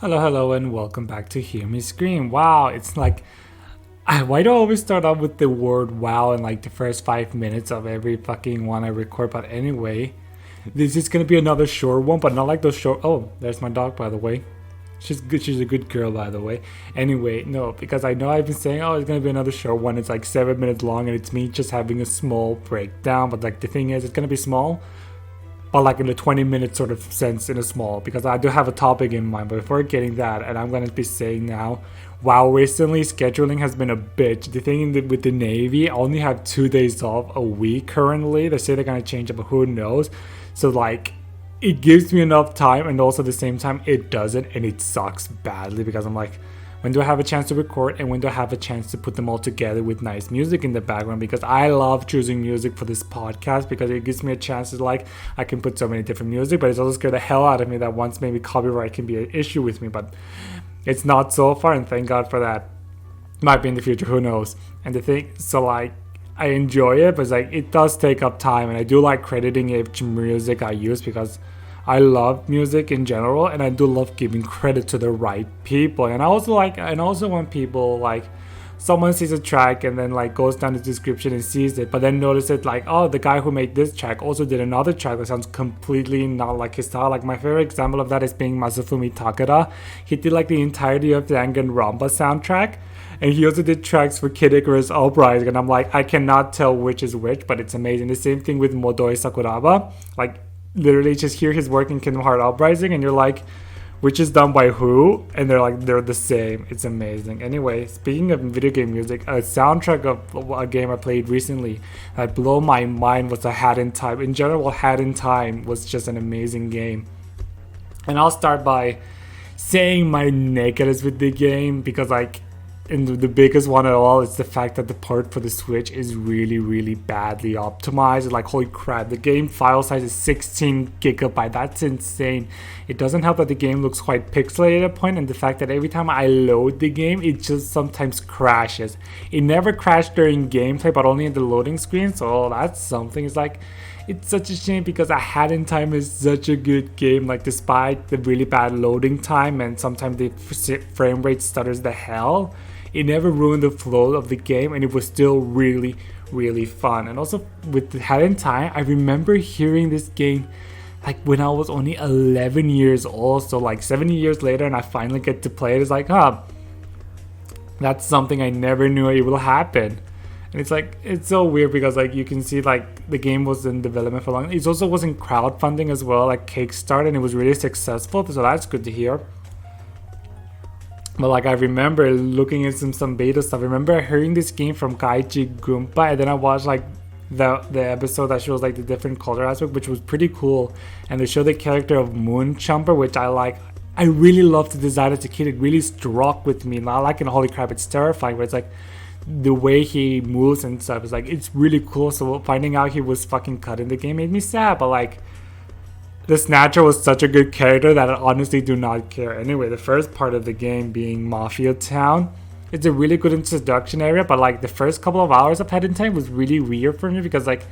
Hello, and welcome back to Hear Me Scream. Wow, it's like, why do I always start off with the word wow in like the first 5 minutes of every fucking one I record? But anyway, this is gonna be another short one, but not like those short. Oh, there's my dog, by the way. She's good. She's a good girl, by the way. Anyway, no, because I know I've been saying, oh, it's gonna be another short one. It's like 7 minutes long, and it's me just having a small breakdown. But like the thing is, it's gonna be small, but like in the 20-minute sort of sense in a small, because I do have a topic in mind. But before getting that, and I'm going to be saying now, wow, recently scheduling has been a bitch. The thing with the Navy, I only have 2 days off a week currently. They say they're going to change it, but who knows. So like, it gives me enough time, and also at the same time it doesn't, and it sucks badly because I'm like, when do I have a chance to record, and when do I have a chance to put them all together with nice music in the background? Because I love choosing music for this podcast because it gives me a chance to like, I can put so many different music, but it's also scared the hell out of me that once maybe copyright can be an issue with me, but it's not so far, and thank God for that. Might be in the future, who knows? And the thing, so like, I enjoy it, but it's like, it does take up time, and I do like crediting each music I use because I love music in general, and I do love giving credit to the right people. And I also want people like, someone sees a track and then like goes down the description and sees it, but then notice it like, oh, the guy who made this track also did another track that sounds completely not like his style. Like my favorite example of that is being Masafumi Takada. He did like the entirety of the Danganronpa soundtrack, and he also did tracks for Kid Icarus Uprising, and I'm like, I cannot tell which is which, but it's amazing. The same thing with Modoi Sakuraba. Like, literally just hear his work in Kingdom Hearts Uprising and you're like, which is done by who? And they're the same. It's amazing. Anyway, speaking of video game music, a soundtrack of a game I played recently that blew my mind was a Hat in Time. In general, Hat in Time was just an amazing game. And I'll start by saying my negatives with the game, because like, and the biggest one at all is the fact that the port for the Switch is really badly optimized. Like, holy crap, the game file size is 16 gigabyte. That's insane. It doesn't help that the game looks quite pixelated at a point, and the fact that every time I load the game, it just sometimes crashes. It never crashed during gameplay, but only in the loading screen, so that's something. It's like, it's such a shame because A Hat in Time is such a good game. Like, despite the really bad loading time and sometimes the frame rate stutters the hell, it never ruined the flow of the game, and it was still really fun. And also with the Hat in Time, I remember hearing this game like when I was only 11 years old, so like 70 years later, and I finally get to play it. It's like, that's something I never knew it will happen. And it's like, it's so weird because like you can see like the game was in development for long. It also was in crowdfunding as well, like Kickstarter, and it was really successful, so that's good to hear. But like, I remember looking at some beta stuff. I remember hearing this game from Kaiji Gumpa, and then I watched like the episode that shows like the different color aspect, which was pretty cool. And they show the character of Moon Chumper, which I like. I really loved the design as a kid. It really struck with me. Not like in holy crap, it's terrifying, but it's like the way he moves and stuff is like, it's really cool. So finding out he was fucking cut in the game made me sad, but like, the Snatcher was such a good character that I honestly do not care. Anyway, the first part of the game being Mafia Town, it's a really good introduction area, but like the first couple of hours of Hat in Time was really weird for me because like,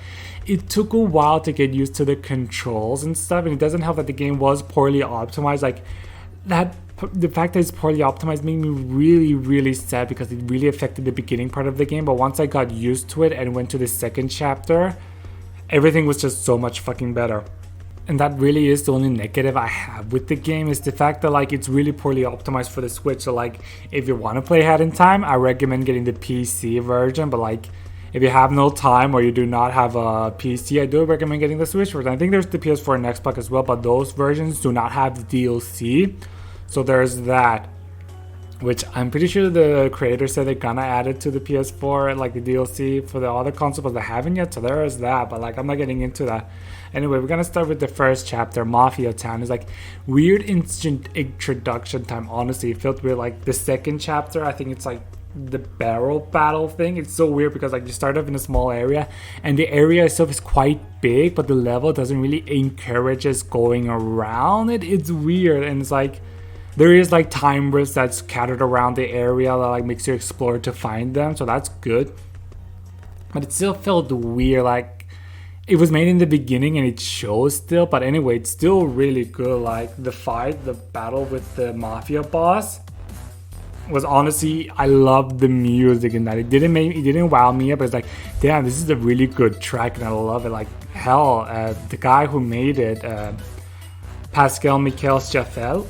it took a while to get used to the controls and stuff, and it doesn't help that the game was poorly optimized. Like, that, the fact that it's poorly optimized made me really sad because it really affected the beginning part of the game. But once I got used to it and went to the second chapter, everything was just so much fucking better. And that really is the only negative I have with the game, is the fact that like, it's really poorly optimized for the Switch. So like, if you want to play Hat in Time, I recommend getting the PC version. But like, if you have no time or you do not have a PC, I do recommend getting the Switch version. I think there's the PS4 and Xbox as well, but those versions do not have the DLC. So there's that, which I'm pretty sure the creator said they're gonna add it to the PS4, like the DLC for the other consoles, but they haven't yet, so there is that. But like, I'm not getting into that. Anyway, we're gonna start with the first chapter, Mafia Town. It's like weird instant introduction time. Honestly, it felt weird. Like the second chapter, I think it's like the barrel battle thing. It's so weird because like, you start off in a small area, and the area itself is quite big, but the level doesn't really encourage us going around it. It's weird, and it's like, there is like time bursts that's scattered around the area that like makes you explore to find them, so that's good. But it still felt weird. Like, it was made in the beginning and it shows still, but anyway, it's still really good. Like the fight, the battle with the Mafia boss was honestly, I loved the music in that. It didn't wow me up, but it's like, damn, this is a really good track and I love it. Like hell, the guy who made it, Pascal Stiefel,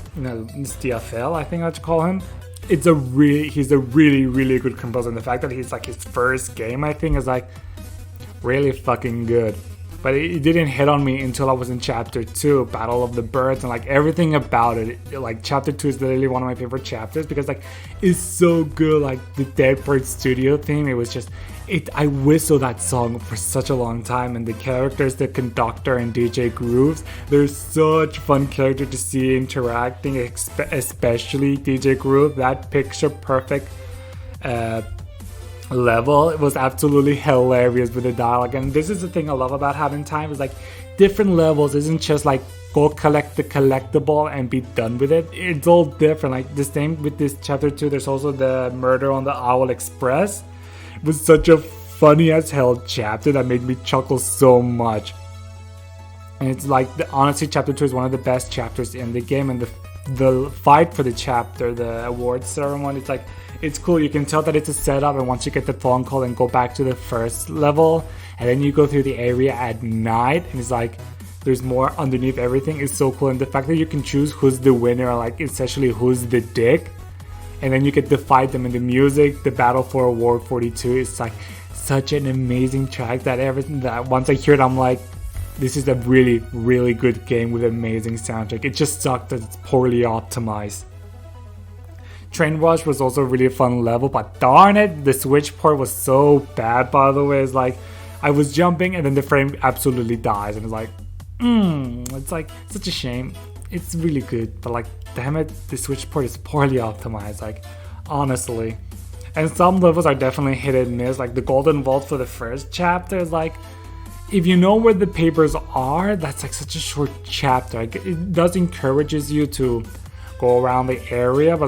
Stiefel, I think I'd call him. He's a really good composer, and the fact that he's like his first game, I think, is like really fucking good. But it didn't hit on me until I was in chapter 2, Battle of the Birds, and like everything about it. Like chapter 2 is literally one of my favorite chapters because like it's so good. Like the Dead Bird Studio theme, it was just I whistled that song for such a long time, and the characters, the conductor and DJ Grooves, they're such fun character to see interacting, especially DJ Groove. That picture perfect level, it was absolutely hilarious with the dialogue. And this is the thing I love about having time, is like different levels isn't just like go collect the collectible and be done with it. It's all different. Like the same with this chapter 2, there's also the murder on the Owl Express. It was such a funny as hell chapter that made me chuckle so much. And it's like, honestly, chapter 2 is one of the best chapters in the game, and the fight for the chapter, the awards ceremony, it's cool. You can tell that it's a setup, and once you get the phone call and go back to the first level, and then you go through the area at night, and it's like there's more underneath everything. It's so cool. And the fact that you can choose who's the winner, like essentially who's the dick, and then you get to fight them in the music, the battle for Award 42, it's like such an amazing track that everything that once I hear it, I'm like, this is a really, really good game with amazing soundtrack. It just sucked that it's poorly optimized. Train Rush was also a really fun level, but darn it, the switch port was so bad, by the way. It's like, I was jumping and then the frame absolutely dies, and it's like, it's like such a shame. It's really good, but like, damn it, the switch port is poorly optimized, like, honestly. And some levels are definitely hit and miss, like the Golden Vault for the first chapter is like, if you know where the papers are, that's like such a short chapter. Like, it does encourages you to go around the area, but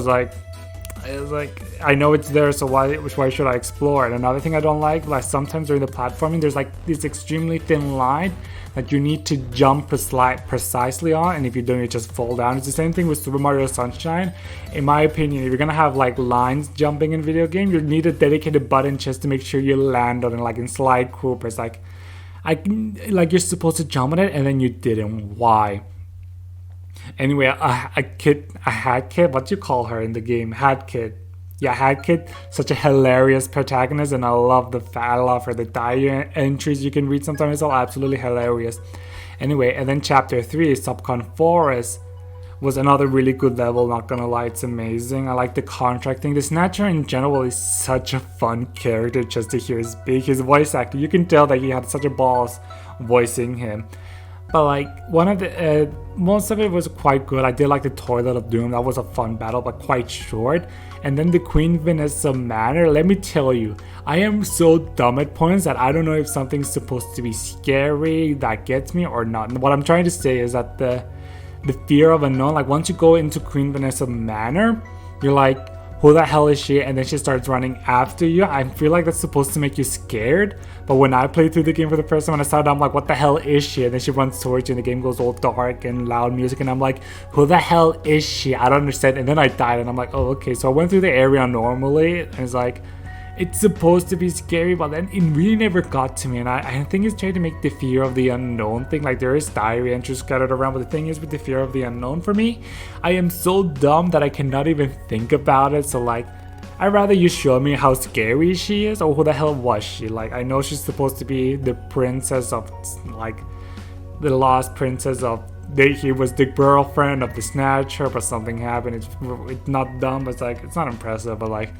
it's like I know it's there, so why should I explore? And another thing I don't like sometimes during the platforming, there's like this extremely thin line that you need to jump precisely on, and if you don't, you just fall down. It's the same thing with Super Mario Sunshine. In my opinion, if you're gonna have like lines jumping in video game, you need a dedicated button just to make sure you land on it. Like in Slide Cooper, it's like you're supposed to jump on it and then you didn't. Why? Anyway, a Hat Kid, what do you call her in the game? Hat Kid. Yeah, Hat Kid, such a hilarious protagonist, and I love her. The diary entries you can read sometimes, it's all absolutely hilarious. Anyway, and then chapter 3, Subcon Forest, was another really good level, not gonna lie, it's amazing. I like the contracting. The Snatcher in general is such a fun character just to hear speak. His voice actor, you can tell that he had such a balls voicing him. But like, most of it was quite good. I did like the Toilet of Doom, that was a fun battle, but quite short. And then the Queen Vanessa Manor, let me tell you, I am so dumb at points that I don't know if something's supposed to be scary that gets me or not. And what I'm trying to say is that the fear of unknown, like once you go into Queen Vanessa Manor, you're like, who the hell is she? And then she starts running after you. I feel like that's supposed to make you scared, but when I played through the game for the first time, when I started, I'm like, what the hell is she? And then she runs towards you and the game goes all dark and loud music, and I'm like, who the hell is she? I don't understand. And then I died, and I'm like, oh, okay. So I went through the area normally, and it's like, it's supposed to be scary, but then it really never got to me. And I think it's trying to make the fear of the unknown thing. Like, there is diary entries scattered around, but the thing is, with the fear of the unknown, for me, I am so dumb that I cannot even think about it. So like, I'd rather you show me how scary she is, or who the hell was she? Like, I know she's supposed to be the princess of, like, the lost princess of, he was the girlfriend of the Snatcher, but something happened. It's not dumb, but it's like, it's not impressive, but like,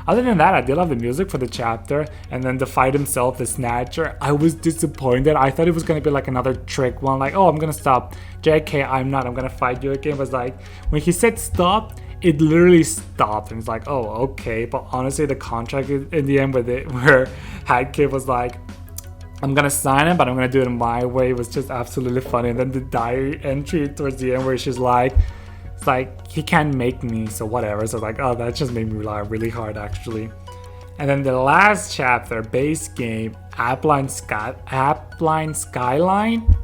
other than that, I did love the music for the chapter, and then the fight himself, the Snatcher, I was disappointed. I thought it was going to be like another trick one, like, oh, I'm going to stop. JK, I'm going to fight you again. But like, when he said stop, it literally stopped, and it's like, oh, okay. But honestly, the contract in the end where Hat Kid was like, I'm going to sign it, but I'm going to do it my way, was just absolutely funny. And then the diary entry towards the end where she's like, it's like, he can't make me, so whatever. So like, oh, that just made me laugh really hard, actually. And then the last chapter, base game, Appline Skyline.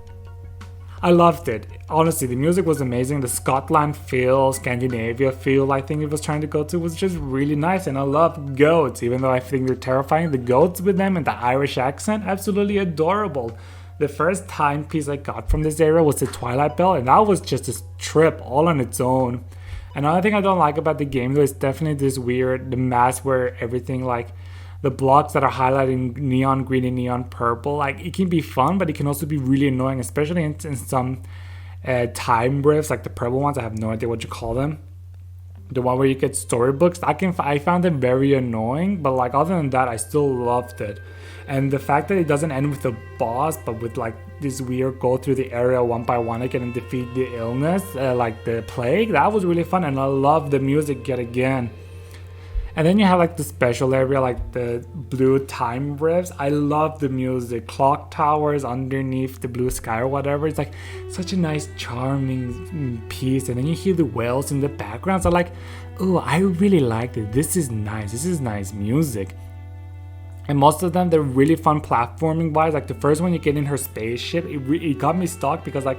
I loved it. Honestly, the music was amazing. The Scotland feel, Scandinavia feel I think it was trying to go to was just really nice. And I love goats, even though I think they're terrifying. The goats with them and the Irish accent, absolutely adorable. The first timepiece I got from this area was the Twilight Bell, and that was just a trip all on its own. Another thing I don't like about the game though is definitely this weird, the mask where everything like the blocks that are highlighting neon green and neon purple, like it can be fun, but it can also be really annoying, especially in some time riffs, like the purple ones. I have no idea what you call them. The one where you get storybooks, I found them very annoying, but like other than that, I still loved it. And the fact that it doesn't end with a boss, but with like this weird go through the area one by one again and defeat the illness, like the plague, that was really fun, and I love the music yet again. And then you have like the special area, like the blue time riffs. I love the music. Clock towers underneath the blue sky or whatever. It's like such a nice, charming piece. And then you hear the whales in the background. So like, oh, I really liked it. This is nice. This is nice music. And most of them, they're really fun platforming wise. Like the first one you get in her spaceship, it got me stuck because like,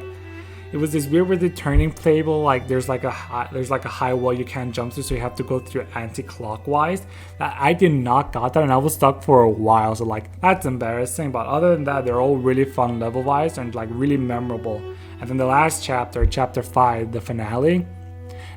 it was this weird with the turning table, like there's like a high wall you can't jump to, so you have to go through anti-clockwise. I did not got that, and I was stuck for a while, so like that's embarrassing. But other than that, they're all really fun level wise and like really memorable. And then the last chapter, chapter 5, the finale,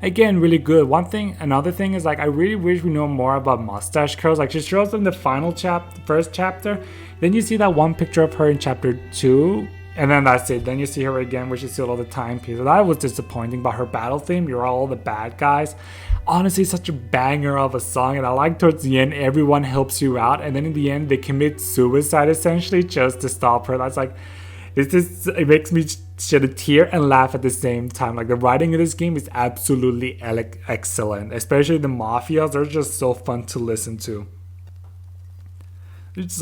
again really good. Another thing is like I really wish we know more about Mustache Curls. Like she shows up in the first chapter, then you see that one picture of her in chapter 2. And then that's it. Then you see her again, where she's still all the timepieces. That was disappointing, but her battle theme, you're all the bad guys. Honestly, such a banger of a song. And I like towards the end, everyone helps you out. And then in the end, they commit suicide essentially just to stop her. That's like, it makes me shed a tear and laugh at the same time. Like the writing in this game is absolutely excellent. Especially the Mafias, they're just so fun to listen to. It's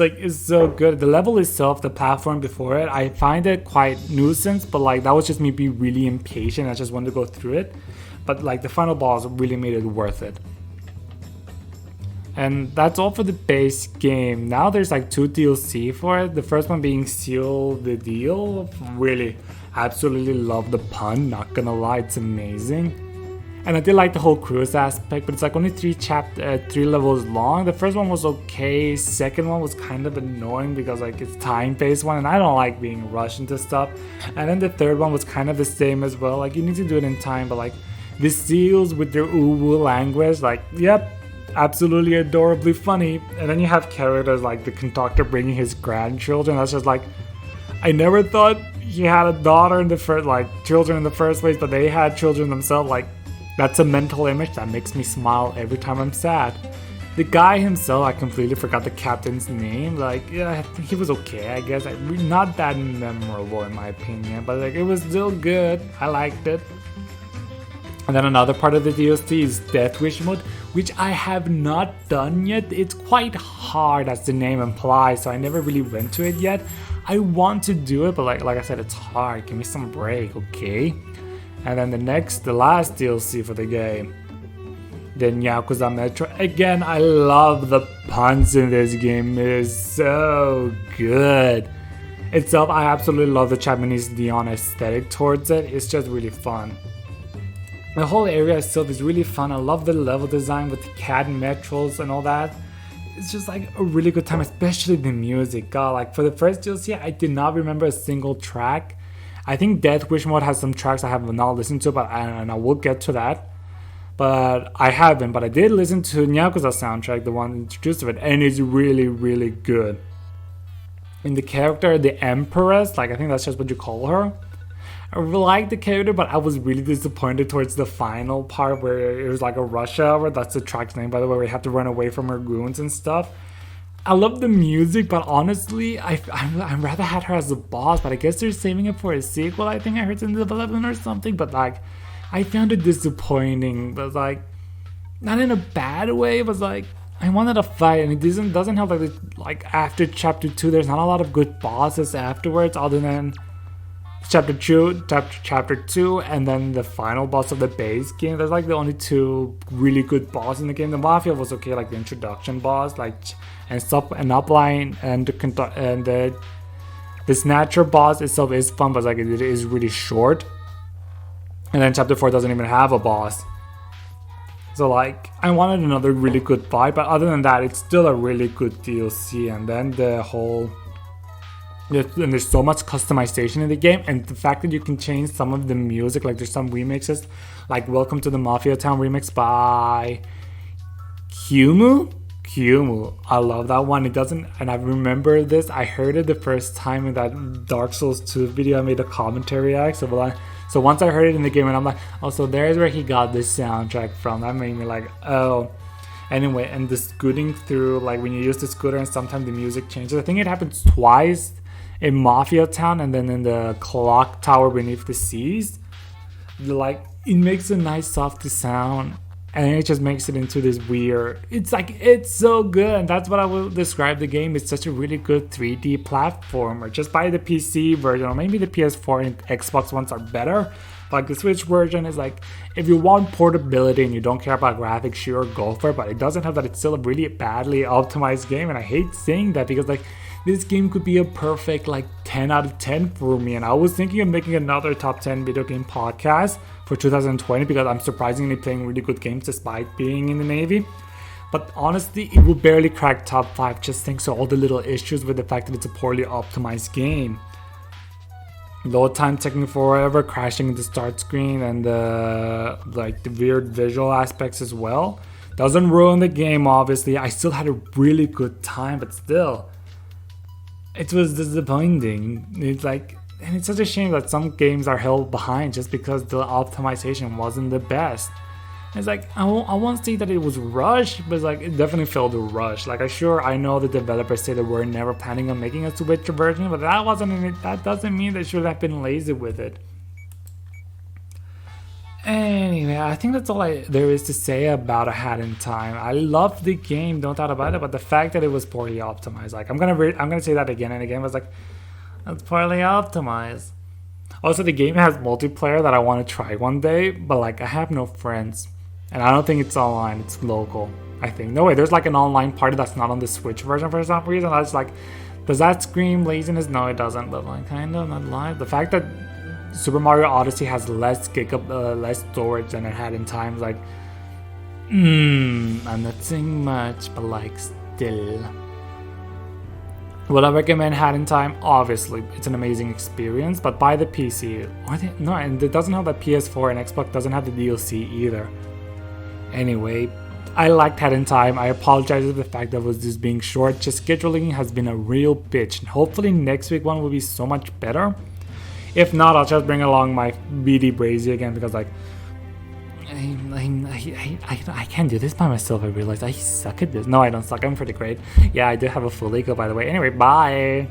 so good. The level itself, the platform before it, I find it quite nuisance, but like that was just me being really impatient. I just wanted to go through it, but like the final boss really made it worth it. And that's all for the base game. Now there's like 2 DLC for it. The first one being Seal the Deal. Really, absolutely love the pun. Not gonna lie, it's amazing. And I did like the whole cruise aspect, but it's like only 3 levels long. The first one was okay. Second one was kind of annoying because like it's time-based one, and I don't like being rushed into stuff. And then the third one was kind of the same as well. Like you need to do it in time, but like the seals with their uwu language, like yep, absolutely adorably funny. And then you have characters like the conductor bringing his grandchildren. That's just like, I never thought he had a daughter in the first, like children in the first place, but they had children themselves. Like, that's a mental image that makes me smile every time I'm sad. The guy himself, I completely forgot the captain's name. Like, yeah, he was okay, I guess. Not that memorable in my opinion, but like it was still good. I liked it. And then another part of the DLC is Death Wish mode, which I have not done yet. It's quite hard, as the name implies, so I never really went to it yet. I want to do it, but like I said, it's hard. Give me some break, okay? And then the last DLC for the game, the Yakuza Metro. Again, I love the puns in this game. It is so good. Itself, I absolutely love the Japanese neon aesthetic towards it. It's just really fun. The whole area itself is really fun. I love the level design with the cat metros and all that. It's just like a really good time, especially the music. God, like for the first DLC, I did not remember a single track. I think Death Wish mode has some tracks I have not listened to, but I will get to that. But I haven't, but I did listen to Yakuza soundtrack, the one introduced to it, and it's really, really good. And the character, the Empress, like I think that's just what you call her. I really like the character, but I was really disappointed towards the final part where it was like a rush hour. That's the track's name, by the way, where you have to run away from her goons and stuff. I love the music, but honestly, I'd rather had her as a boss, but I guess they're saving it for a sequel. I think I heard in development or something, but like, I found it disappointing. But like, not in a bad way, it was like, I wanted a fight, and it doesn't have like after chapter 2, there's not a lot of good bosses afterwards, other than chapter 2, and then the final boss of the base game. There's like the only two really good bosses in the game. The Mafia was okay, like the introduction boss, like and upline and the Snatcher boss itself is fun, but like it is really short. And then chapter 4 doesn't even have a boss. So like I wanted another really good fight, but other than that, it's still a really good DLC. And then and there's so much customization in the game, and the fact that you can change some of the music, like there's some remixes, like Welcome to the Mafia Town remix by Qumu. I love that one. It doesn't, and I remember this, I heard it the first time in that Dark Souls 2 video I made a commentary act. So once I heard it in the game, and I'm like, oh, so there's where he got this soundtrack from. That made me like, oh. Anyway, and the scooting through, like when you use the scooter and sometimes the music changes. I think it happens twice in Mafia Town and then in the clock tower beneath the seas. Like it makes a nice soft sound, and it just makes it into this weird, it's so good, and that's what I will describe the game. It's such a really good 3D platformer. Just buy the PC version, or maybe the PS4 and Xbox ones are better. Like the Switch version is like, if you want portability and you don't care about graphics, sure, go for it, but it doesn't have that. It's still a really badly optimized game, and I hate saying that because like this game could be a perfect like 10 out of 10 for me. And I was thinking of making another top 10 video game podcast for 2020 because I'm surprisingly playing really good games despite being in the Navy. But honestly, it will barely crack top 5 just thanks to all the little issues with the fact that it's a poorly optimized game. Load time taking forever, crashing the start screen, and the weird visual aspects as well. Doesn't ruin the game, obviously. I still had a really good time, but still, it was disappointing. And it's such a shame that some games are held behind just because the optimization wasn't the best. It's like, I won't say that it was rushed, but like it definitely felt rushed. Like I know the developers say that we're never planning on making a Switch version, but that wasn't in it. That doesn't mean they should have been lazy with it. Anyway, I think that's all there is to say about A Hat in Time. I love the game, no doubt about it, but the fact that it was poorly optimized, like I'm gonna say that again and again, was like, it's poorly optimized. Also, the game has multiplayer that I want to try one day, but like I have no friends, and I don't think it's online. It's local, I think. No way, there's like an online party that's not on the Switch version for some reason. I was like, does that scream laziness? No, it doesn't. But like, kind of not lying. The fact that Super Mario Odyssey has less less storage than it had in time, like, I'm not saying much, but like still. Would I recommend Hat in Time? Obviously, it's an amazing experience, but buy the PC. No, and it doesn't have the PS4, and Xbox doesn't have the DLC either. Anyway, I liked Hat in Time. I apologize for the fact that it was just being short. Just scheduling has been a real bitch. And hopefully next week one will be so much better. If not, I'll just bring along my BD Brazy again because like I can't do this by myself. I realized I suck at this. No, I don't suck. I'm pretty great. Yeah, I do have a full ego, by the way. Anyway, bye.